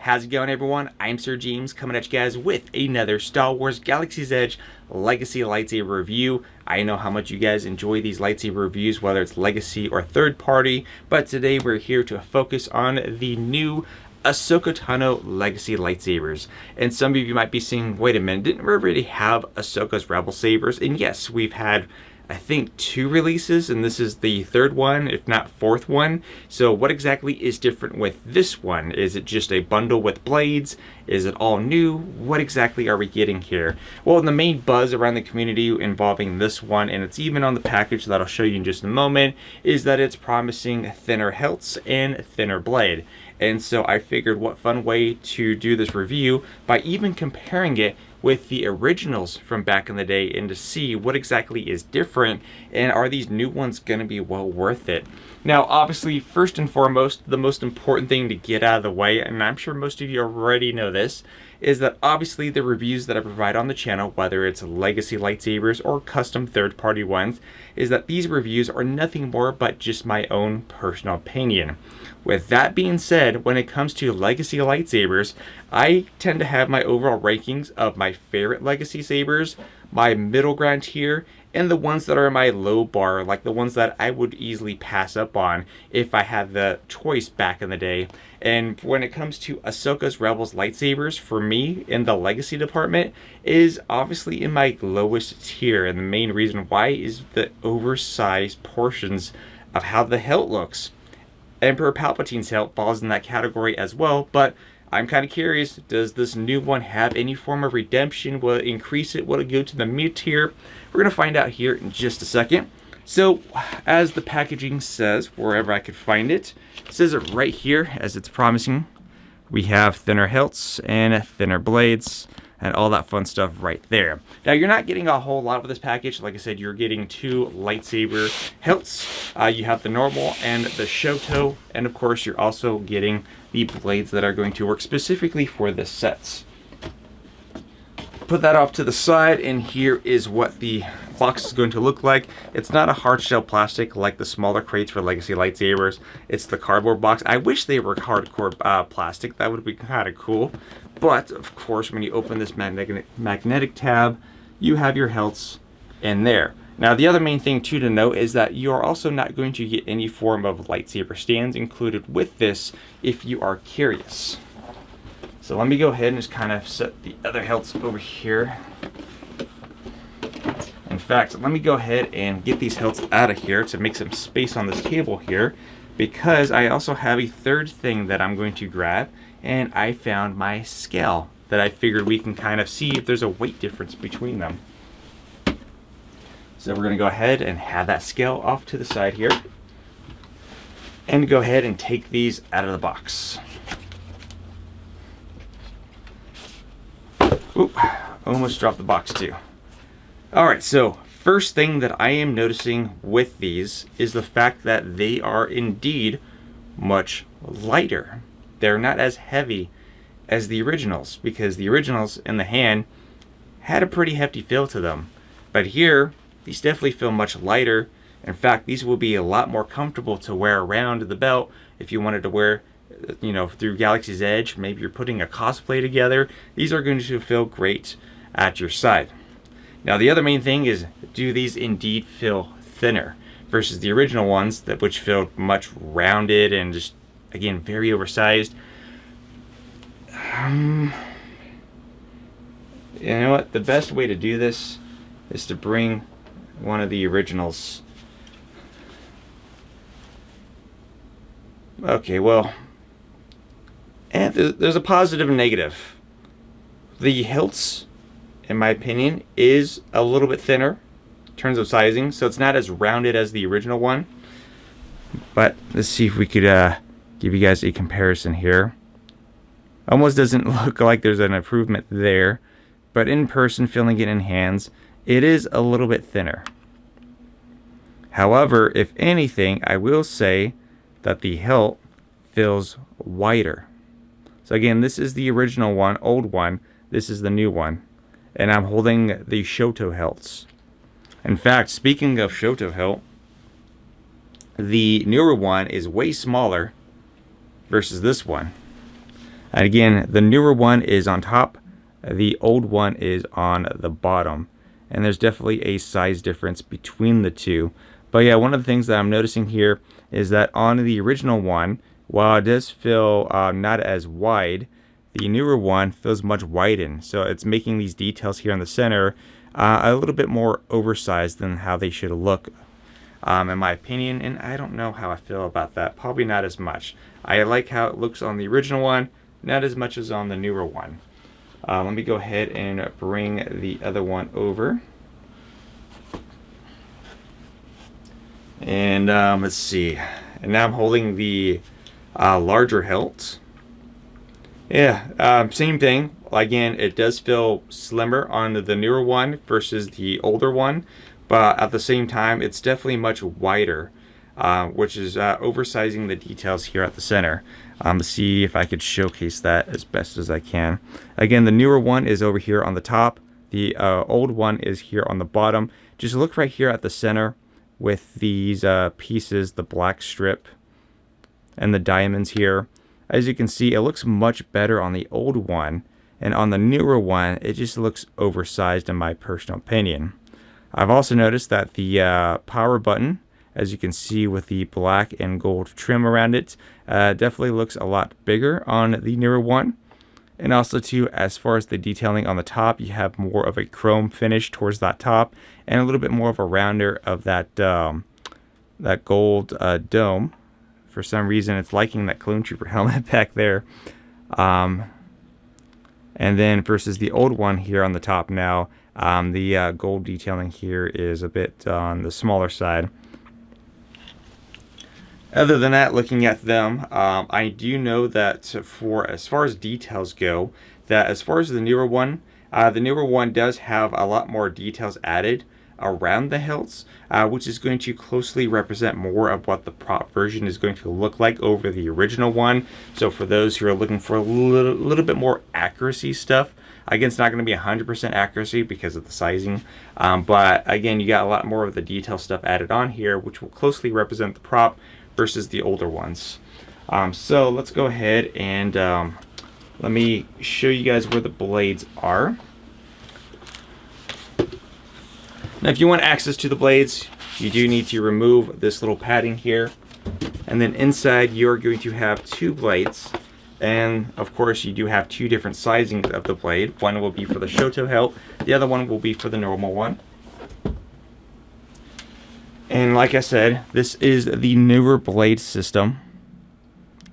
How's it going, everyone? I'm Sir James, coming at you guys with another Star Wars Galaxy's Edge Legacy lightsaber review. I know how much you guys enjoy these lightsaber reviews, whether it's Legacy or third party, but today we're here to focus on the new Ahsoka Tano Legacy lightsabers. And some of you might be saying, wait a minute, didn't we already have Ahsoka's Rebel sabers? And yes, we've had, I think, 2 releases, and this is the 3rd one, if not 4th one. So what exactly is different with this one? Is it just a bundle with blades? Is it all new? What exactly are we getting here? Well, the main buzz around the community involving this one, and it's even on the package that I'll show you in just a moment, is that it's promising thinner hilts and thinner blade. And so I figured what fun way to do this review by even comparing it with the originals from back in the day and to see what exactly is different and are these new ones going to be well worth it. Now, obviously, first and foremost, the most important thing to get out of the way, and I'm sure most of you already know this, is that obviously the reviews that I provide on the channel, whether it's legacy lightsabers or custom third-party ones, is that these reviews are nothing more but just my own personal opinion. With that being said, when it comes to legacy lightsabers, I tend to have my overall rankings of my favorite legacy sabers, my middle ground tier, and the ones that are my low bar, like the ones that I would easily pass up on if I had the choice back in the day. And when it comes to Ahsoka's Rebels lightsabers, for me in the legacy department, is obviously in my lowest tier, and the main reason why is the oversized portions of how the hilt looks. Emperor Palpatine's hilt falls in that category as well, but I'm kind of curious, does this new one have any form of redemption? Will it increase it? Will it go to the mid tier? We're going to find out here in just a second. So, as the packaging says, wherever I could find it, it says it right here, as it's promising. We have thinner hilts and thinner blades and all that fun stuff right there. Now, you're not getting a whole lot with this package. Like I said, you're getting 2 lightsaber hilts. You have the normal and the Shoto, and of course, you're also getting the blades that are going to work specifically for the sets. Put that off to the side, and here is what the box is going to look like. It's not a hard shell plastic like the smaller crates for legacy lightsabers. It's the cardboard box. I wish they were hardcore plastic. That would be kind of cool. But of course, when you open this magnetic tab, you have your hilts in there. Now, the other main thing too to note is that you are also not going to get any form of lightsaber stands included with this if you are curious. So let me go ahead and just kind of set the other hilts over here. In fact, let me go ahead and get these hilts out of here to make some space on this table here, because I also have a third thing that I'm going to grab, and I found my scale that I figured we can kind of see if there's a weight difference between them. So we're going to go ahead and have that scale off to the side here, and go ahead and take these out of the box. Oop, almost dropped the box too. Alright, so first thing that I am noticing with these is the fact that they are indeed much lighter. They're not as heavy as the originals, because the originals in the hand had a pretty hefty feel to them. But here, these definitely feel much lighter. In fact, these will be a lot more comfortable to wear around the belt if you wanted to wear, you know, through Galaxy's Edge. Maybe you're putting a cosplay together. These are going to feel great at your side. Now, the other main thing is, do these indeed feel thinner versus the original ones that which feel much rounded and just, again, very oversized? You know what? The best way to do this is to bring one of the originals. Okay, well, and there's a positive and negative. The hilts, in my opinion, is a little bit thinner in terms of sizing, so it's not as rounded as the original one. But let's see if we could give you guys a comparison here. Almost doesn't look like there's an improvement there, but in person, feeling it in hands, it is a little bit thinner. However, if anything, I will say that the hilt feels wider. So again, this is the original one, old one. This is the new one. And I'm holding the Shoto hilts. In fact, speaking of Shoto hilt, the newer one is way smaller versus this one. And again, the newer one is on top, the old one is on the bottom. And there's definitely a size difference between the two. But yeah, one of the things that I'm noticing here is that on the original one, while it does feel not as wide, the newer one feels much widened. So it's making these details here in the center a little bit more oversized than how they should look, in my opinion. And I don't know how I feel about that. Probably not as much. I like how it looks on the original one, not as much as on the newer one. Let me go ahead and bring the other one over. And let's see. And now I'm holding the larger hilt. Yeah, same thing. Again, it does feel slimmer on the newer one versus the older one. But at the same time, it's definitely much wider, which is oversizing the details here at the center. Let's see if I could showcase that as best as I can. Again, the newer one is over here on the top. The old one is here on the bottom. Just look right here at the center with these pieces, the black strip and the diamonds here. As you can see, it looks much better on the old one. And on the newer one, it just looks oversized in my personal opinion. I've also noticed that the power button, as you can see with the black and gold trim around it, definitely looks a lot bigger on the newer one. And also too, as far as the detailing on the top, you have more of a chrome finish towards that top, and a little bit more of a rounder of that that gold dome. For some reason, it's liking that Clone Trooper helmet back there. And then versus the old one here on the top now, the gold detailing here is a bit on the smaller side. Other than that, looking at them, I do know that for as far as details go, that as far as the newer one does have a lot more details added around the hilts, which is going to closely represent more of what the prop version is going to look like over the original one. So for those who are looking for a little bit more accuracy stuff, again, it's not going to be 100% accuracy because of the sizing, but again, you got a lot more of the detail stuff added on here, which will closely represent the prop versus the older ones. So let's go ahead and let me show you guys where the blades are. Now, if you want access to the blades, you do need to remove this little padding here. And then inside, you're going to have two blades. And of course, you do have two different sizings of the blade. One will be for the Shoto hilt, the other one will be for the normal one. And like I said, this is the newer blade system.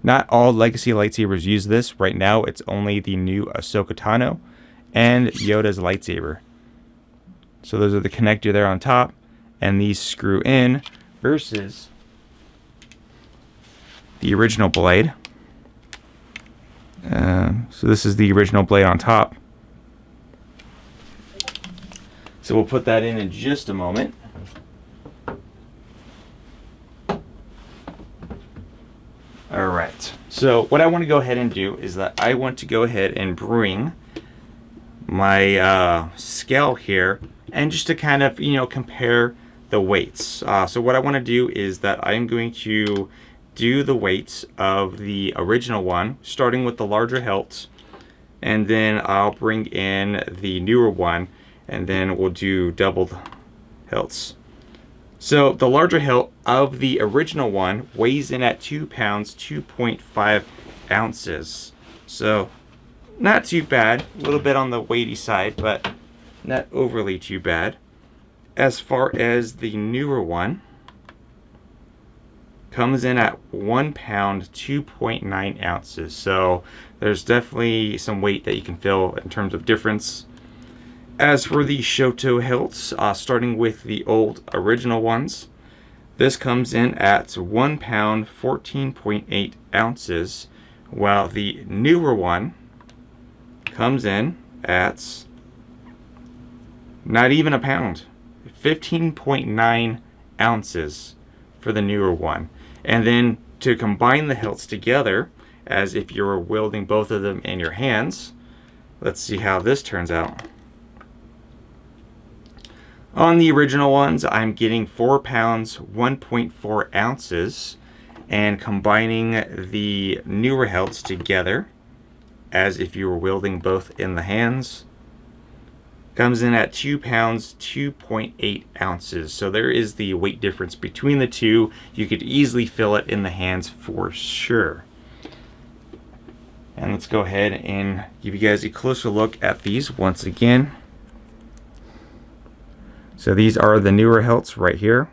Not all Legacy lightsabers use this. Right now, it's only the new Ahsoka Tano and Yoda's lightsaber. So those are the connector there on top, and these screw in versus the original blade. So this is the original blade on top. So we'll put that in just a moment. All right. So what I want to go ahead and do is that I want to go ahead and bring my scale here, and just to kind of, compare the weights. So what I want to do is that I'm going to do the weights of the original one, starting with the larger hilts, and then I'll bring in the newer one, and then we'll do double hilts. So the larger hilt of the original one weighs in at 2 pounds, 2.5 ounces. So not too bad, a little bit on the weighty side, but not overly too bad. As far as the newer one, comes in at 1 pound, 2.9 ounces. So there's definitely some weight that you can feel in terms of difference. As for the Shoto hilts, starting with the old original ones, this comes in at 1 pound, 14.8 ounces, while the newer one comes in at not even a pound, 15.9 ounces for the newer one. And then to combine the hilts together, as if you were wielding both of them in your hands, let's see how this turns out. On the original ones, I'm getting 4 pounds, 1.4 ounces, and combining the newer hilts together, as if you were wielding both in the hands. Comes in at 2 pounds, 2.8 ounces. So there is the weight difference between the two. You could easily feel it in the hands for sure. And let's go ahead and give you guys a closer look at these once again. So these are the newer hilts right here.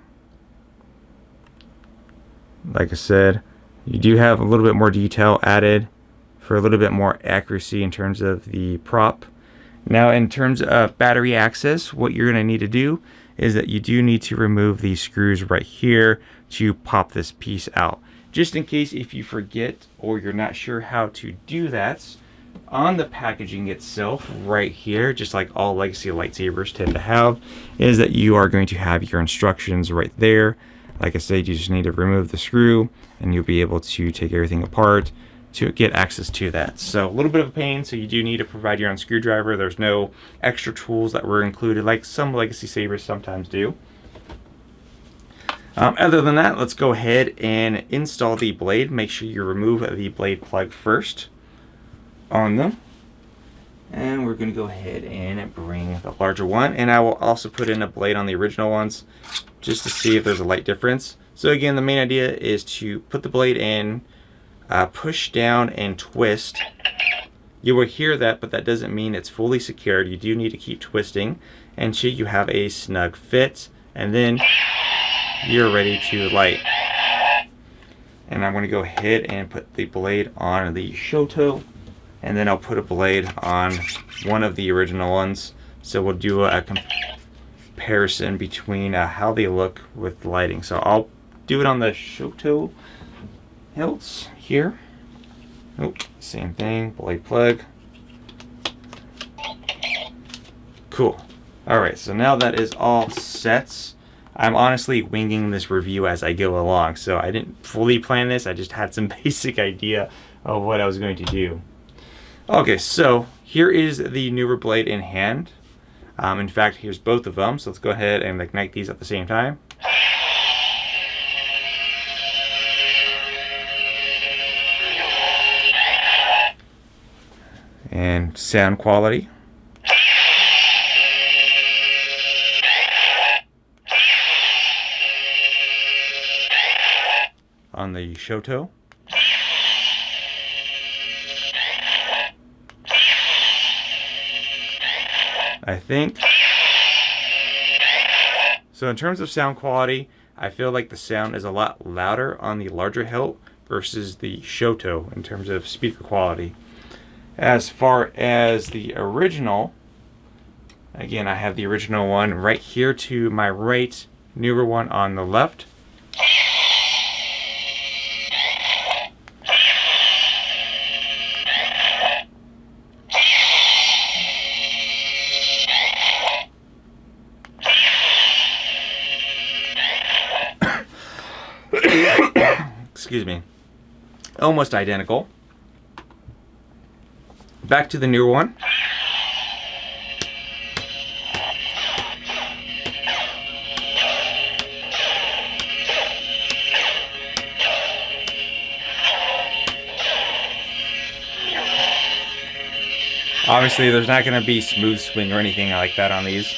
Like I said, you do have a little bit more detail added for a little bit more accuracy in terms of the prop. Now, in terms of battery access, what you're going to need to do is that you do need to remove these screws right here to pop this piece out. Just in case if you forget or you're not sure how to do that, on the packaging itself right here, just like all legacy lightsabers tend to have, is that you are going to have your instructions right there. Like I said, you just need to remove the screw and you'll be able to take everything apart to get access to that. So a little bit of a pain, so you do need to provide your own screwdriver. There's no extra tools that were included like some legacy sabers sometimes do. Other than that, let's go ahead and install the blade. Make sure you remove the blade plug first on them. And we're going to go ahead and bring the larger one, and I will also put in a blade on the original ones just to see if there's a light difference. So again, the main idea is to put the blade in, push down and twist. You will hear that, but that doesn't mean it's fully secured. You do need to keep twisting until you have a snug fit, and then you're ready to light. And I'm going to go ahead and put the blade on the Shoto, and then I'll put a blade on one of the original ones. So we'll do a comparison between how they look with lighting. So I'll do it on the Shoto hilts here. Oh, same thing, blade plug. Cool. Alright, so now that is all set. I'm honestly winging this review as I go along, so I didn't fully plan this. I just had some basic idea of what I was going to do. Okay, so here is the newer blade in hand. In fact, here's both of them, so let's go ahead and ignite these at the same time. And sound quality. On the Shoto. I think. So in terms of sound quality, I feel like the sound is a lot louder on the larger hilt versus the Shoto in terms of speaker quality. As far as the original, again, I have the original one right here to my right, newer one on the left. Excuse me. Almost identical. Back to the newer one. Obviously, there's not going to be smooth swing or anything like that on these.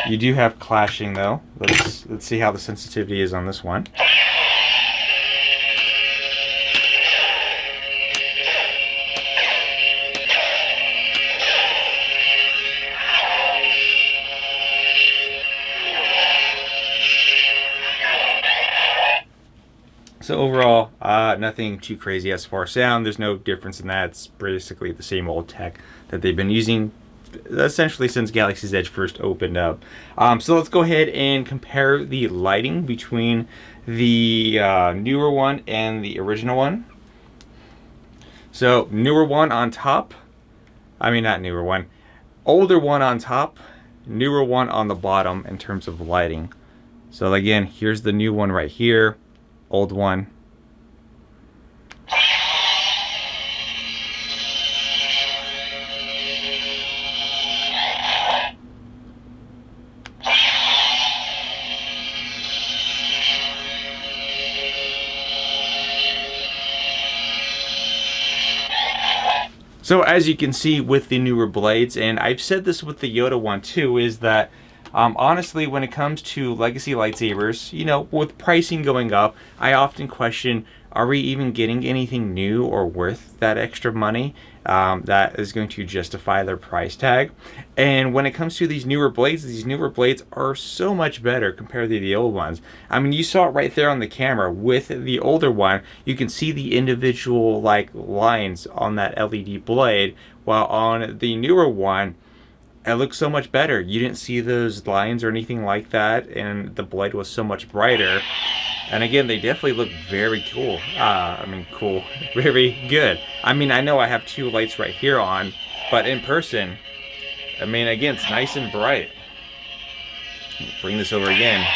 You do have clashing though. Let's see how the sensitivity is on this one. So overall, nothing too crazy as far as sound. There's no difference in that. It's basically the same old tech that they've been using essentially since Galaxy's Edge first opened up. So let's go ahead and compare the lighting between the newer one and the original one. So newer one on top, I mean not newer one, older one on top, newer one on the bottom in terms of lighting. So again, here's the new one right here, old one. So as you can see with the newer blades, and I've said this with the Yoda one too, is that honestly, when it comes to legacy lightsabers, you know, with pricing going up, I often question, are we even getting anything new or worth that extra money that is going to justify their price tag? And when it comes to these newer blades are so much better compared to the old ones. I mean, you saw it right there on the camera. With the older one, you can see the individual like lines on that LED blade, while on the newer one, it looks so much better. You didn't see those lines or anything like that, and the blade was so much brighter. And again, they definitely look very cool. Cool. Very good. I mean, I know I have two lights right here on, but in person, I mean, again, it's nice and bright. Bring this over again.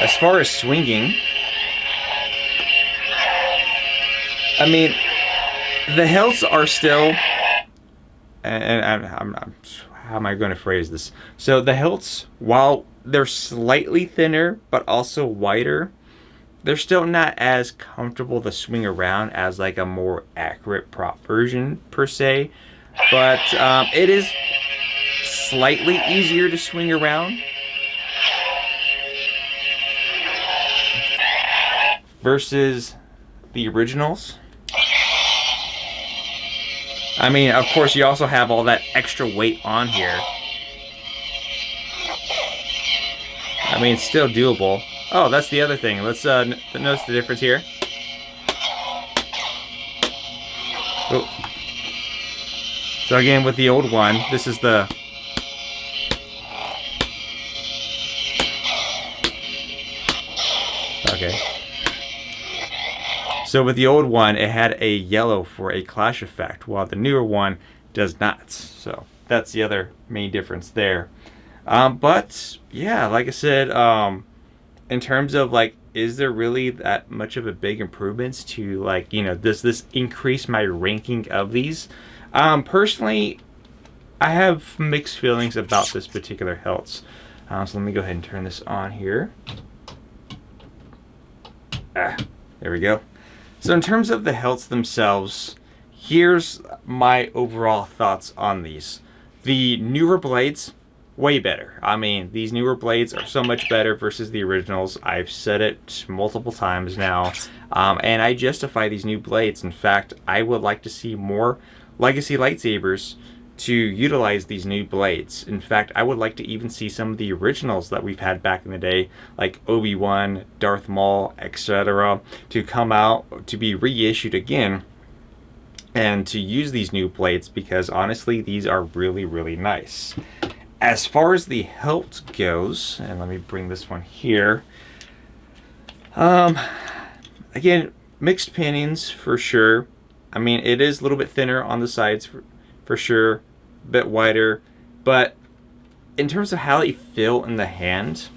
As far as swinging, I mean, the hilts are still... And how am I going to phrase this? So the hilts, while they're slightly thinner but also wider, they're still not as comfortable to swing around as like a more accurate prop version per se. But it is slightly easier to swing around versus the originals. I mean, of course, you also have all that extra weight on here. I mean, it's still doable. Oh, that's the other thing. Let's notice the difference here. Oh. So again, with the old one, this is the... Okay. So with the old one, it had a yellow for a clash effect, while the newer one does not. So that's the other main difference there. But yeah, like I said, in terms of like, is there really that much of a big improvements to like, you know, does this increase my ranking of these? Personally, I have mixed feelings about this particular hilts. So let me go ahead and turn this on here. There we go. So in terms of the hilts themselves, here's my overall thoughts on these. The newer blades, way better. I mean, these newer blades are so much better versus the originals. I've said it multiple times now, and I justify these new blades. In fact, I would like to see more legacy lightsabers to utilize these new blades. In fact, I would like to even see some of the originals that we've had back in the day, like Obi-Wan, Darth Maul, etc., to come out, to be reissued again, and to use these new blades, because honestly, these are really, really nice. As far as the hilt goes, and let me bring this one here. Again, mixed opinions for sure. I mean, it is a little bit thinner on the sides for sure. Bit wider, but in terms of how they feel in the hand,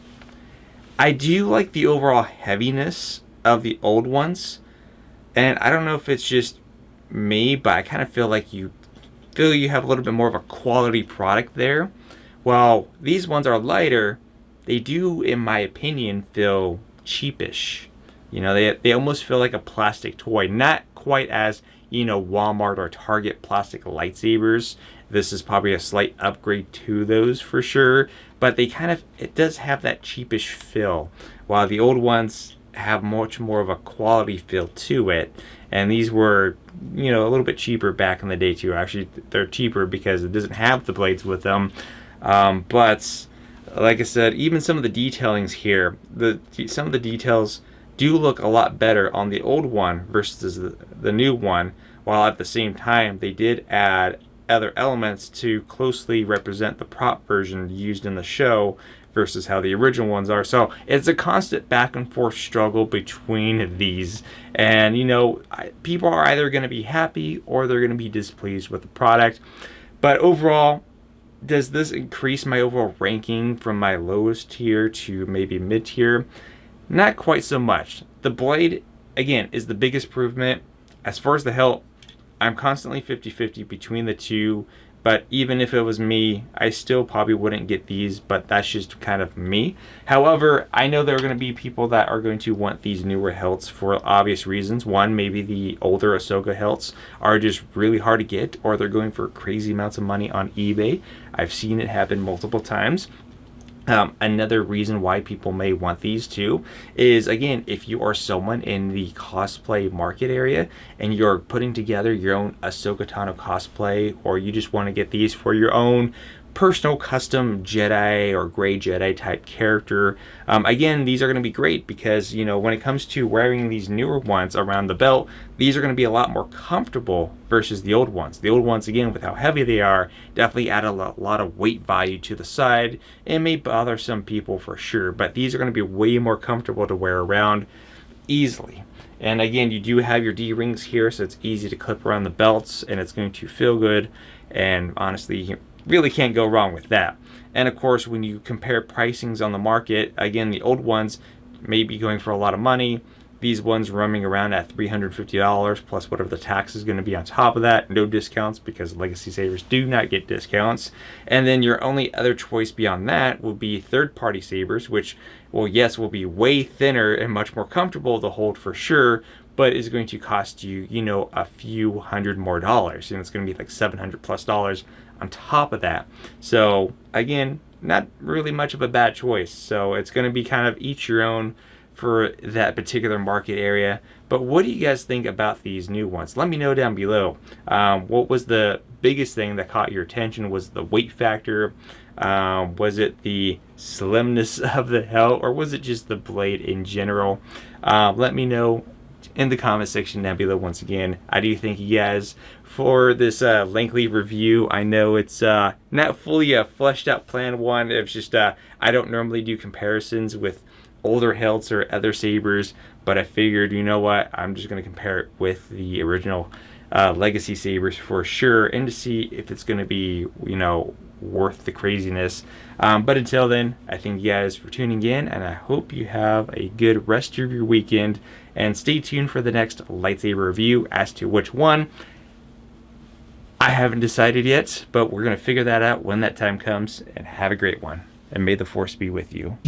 I do like the overall heaviness of the old ones. And I don't know if it's just me, but I kind of feel like you have a little bit more of a quality product there. While these ones are lighter, they do, in my opinion, feel cheapish. You know, they almost feel like a plastic toy. Not quite as, you know, Walmart or Target plastic lightsabers. This is probably a slight upgrade to those for sure, but it does have that cheapish feel, while the old ones have much more of a quality feel to it. And these were, you know, a little bit cheaper back in the day too. Actually, they're cheaper because it doesn't have the blades with them. But like I said, even some of the detailings here, some of the details do look a lot better on the old one versus the new one, while at the same time they did add other elements to closely represent the prop version used in the show versus how the original ones are. So it's a constant back and forth struggle between these, and you know, people are either going to be happy or they're going to be displeased with the product. But overall, does this increase my overall ranking from my lowest tier to maybe mid tier? Not quite so much. The blade, again, is the biggest improvement. As far as the hilt, I'm constantly 50-50 between the two, But even if it was me, I still probably wouldn't get these, but that's just kind of me. However, I know there are going to be people that are going to want these newer hilts for obvious reasons. One, maybe the older Ahsoka hilts are just really hard to get, or they're going for crazy amounts of money on eBay. I've seen it happen multiple times. Another reason why people may want these too is, again, if you are someone in the cosplay market area and you're putting together your own Ahsoka Tano cosplay, or you just want to get these for your own personal custom Jedi or gray Jedi type character, again, these are going to be great because, you know, when it comes to wearing these newer ones around the belt, these are going to be a lot more comfortable versus the old ones. The old ones, again, with how heavy they are, definitely add a lot of weight value to the side. It may bother some people for sure, but these are going to be way more comfortable to wear around easily. And again, you do have your D-rings here, so it's easy to clip around the belts, and it's going to feel good. And honestly, you really can't go wrong with that. And of course, when you compare pricings on the market, again, the old ones may be going for a lot of money. These ones roaming around at $350 plus whatever the tax is going to be on top of that. No discounts because legacy sabers do not get discounts. And then your only other choice beyond that will be third-party sabers, which, well, yes, will be way thinner and much more comfortable to hold for sure, but is going to cost you, you know, a few hundred more dollars. And it's going to be like $700+ on top of that. So again, not really much of a bad choice. So it's going to be kind of each your own for that particular market area. But what do you guys think about these new ones? Let me know down below. What was the biggest thing that caught your attention? Was it the weight factor? Was it the slimness of the hilt? Or was it just the blade in general? Let me know in the comment section down below. Once again, I do thank you guys for this lengthy review. I know it's not fully a fleshed out plan one. It's just I don't normally do comparisons with older hilts or other sabers, but I figured, you know what, I'm just going to compare it with the original legacy sabers for sure, and to see if it's going to be, you know, worth the craziness. But until then, I thank you guys for tuning in, and I hope you have a good rest of your weekend, and stay tuned for the next lightsaber review. As to which one, I haven't decided yet, but we're going to figure that out when that time comes. And have a great one, and may the Force be with you.